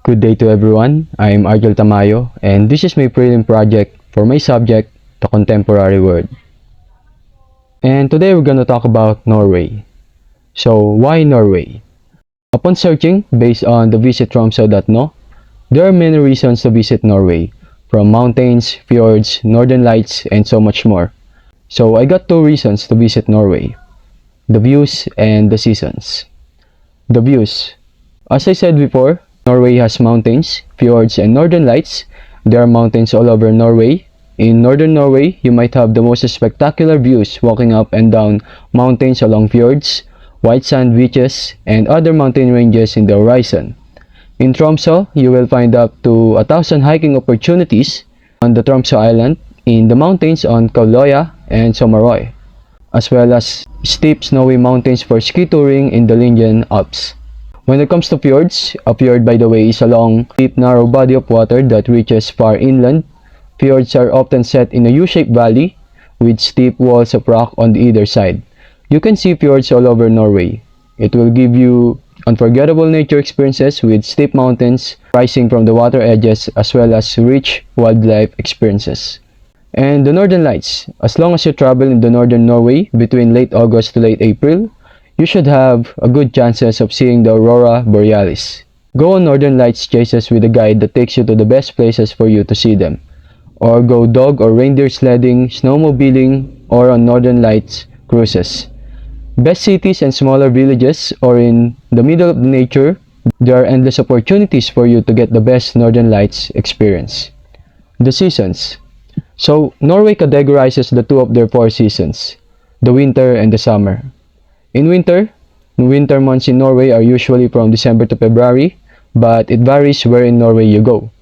Good day to everyone. I'm Argel Tamayo, and this is my prelim project for my subject, the contemporary world. And today we're going to talk about Norway. So, why Norway? Upon searching based on the visittromso.no, there are many reasons to visit Norway, from mountains, fjords, northern lights, and so much more. So, I got two reasons to visit Norway: the views and the seasons. The views. As I said before, Norway has mountains, fjords, and northern lights. There are mountains all over Norway. In northern Norway, you might have the most spectacular views walking up and down mountains along fjords, white sand beaches, and other mountain ranges in the horizon. In Tromso, you will find up to 1,000 hiking opportunities on the Tromso Island, in the mountains on Kauloya and Somaroy, as well as steep snowy mountains for ski touring in the Linjen Alps. When it comes to fjords, a fjord, by the way, is a long, deep, narrow body of water that reaches far inland. Fjords are often set in a U-shaped valley with steep walls of rock on either side. You can see fjords all over Norway. It will give you unforgettable nature experiences with steep mountains rising from the water edges, as well as rich wildlife experiences. And the northern lights. As long as you travel in the northern Norway between late August to late April, you should have a good chances of seeing the aurora borealis. Go on northern lights chases with a guide that takes you to the best places for you to see them. Or go dog or reindeer sledding, snowmobiling, or on northern lights cruises. Best cities and smaller villages, or in the middle of nature, there are endless opportunities for you to get the best northern lights experience. The seasons. So, Norway categorizes the two of their four seasons, the winter and the summer. In winter months in Norway are usually from December to February, but it varies where in Norway you go.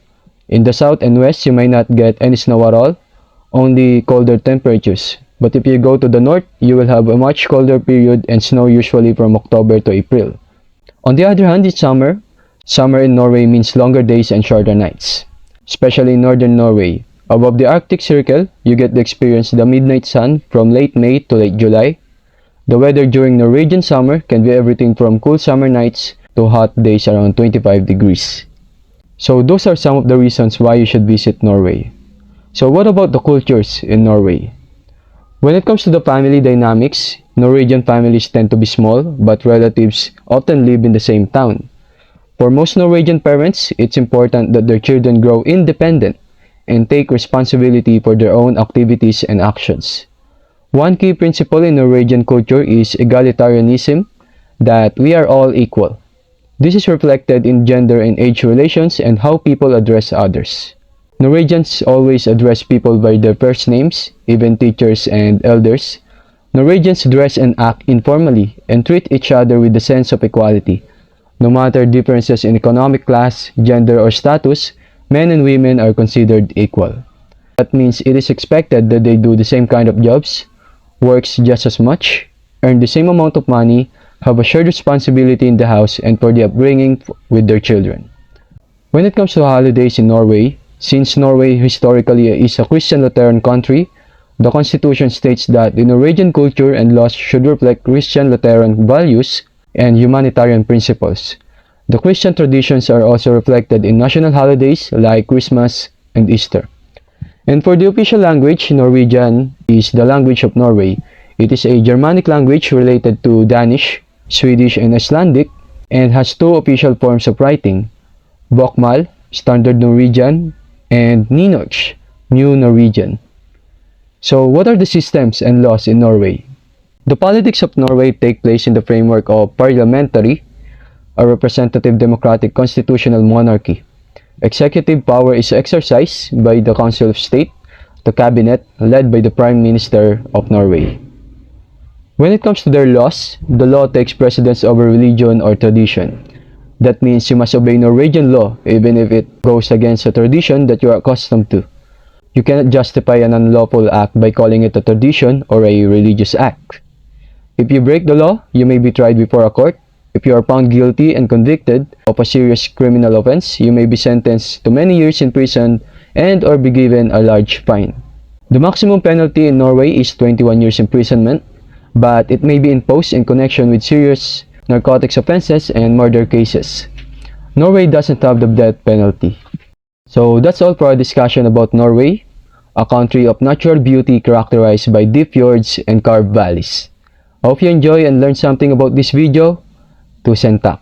In the south and west, you may not get any snow at all, only colder temperatures. But if you go to the north, you will have a much colder period and snow usually from October to April. On the other hand, in summer in Norway means longer days and shorter nights, especially in northern Norway. Above the Arctic Circle, you get to experience the midnight sun from late May to late July. The weather during Norwegian summer can be everything from cool summer nights to hot days around 25 degrees. So those are some of the reasons why you should visit Norway. So what about the cultures in Norway? When it comes to the family dynamics, Norwegian families tend to be small, but relatives often live in the same town. For most Norwegian parents, it's important that their children grow independent and take responsibility for their own activities and actions. One key principle in Norwegian culture is egalitarianism, that we are all equal. This is reflected in gender and age relations and how people address others. Norwegians always address people by their first names, even teachers and elders. Norwegians dress and act informally and treat each other with a sense of equality. No matter differences in economic class, gender, or status, men and women are considered equal. That means it is expected that they do the same kind of jobs, works just as much, earn the same amount of money, have a shared responsibility in the house and for the upbringing with their children. When it comes to holidays in Norway, since Norway historically is a Christian Lutheran country, the constitution states that the Norwegian culture and laws should reflect Christian Lutheran values and humanitarian principles. The Christian traditions are also reflected in national holidays like Christmas and Easter. And for the official language, Norwegian is the language of Norway. It is a Germanic language related to Danish, Swedish, and Icelandic, and has two official forms of writing: Bokmål, Standard Norwegian, and Nynorsk, New Norwegian. So, what are the systems and laws in Norway? The politics of Norway take place in the framework of parliamentary, a representative democratic constitutional monarchy. Executive power is exercised by the Council of State, the cabinet, led by the Prime Minister of Norway. When it comes to their laws, the law takes precedence over religion or tradition. That means you must obey Norwegian law even if it goes against a tradition that you are accustomed to. You cannot justify an unlawful act by calling it a tradition or a religious act. If you break the law, you may be tried before a court. If you are found guilty and convicted of a serious criminal offense, you may be sentenced to many years in prison and or be given a large fine. The maximum penalty in Norway is 21 years imprisonment, but it may be imposed in connection with serious narcotics offenses and murder cases. Norway doesn't have the death penalty. So that's all for our discussion about Norway, a country of natural beauty characterized by deep fjords and carved valleys. I hope you enjoy and learn something about this video. Tusen takk.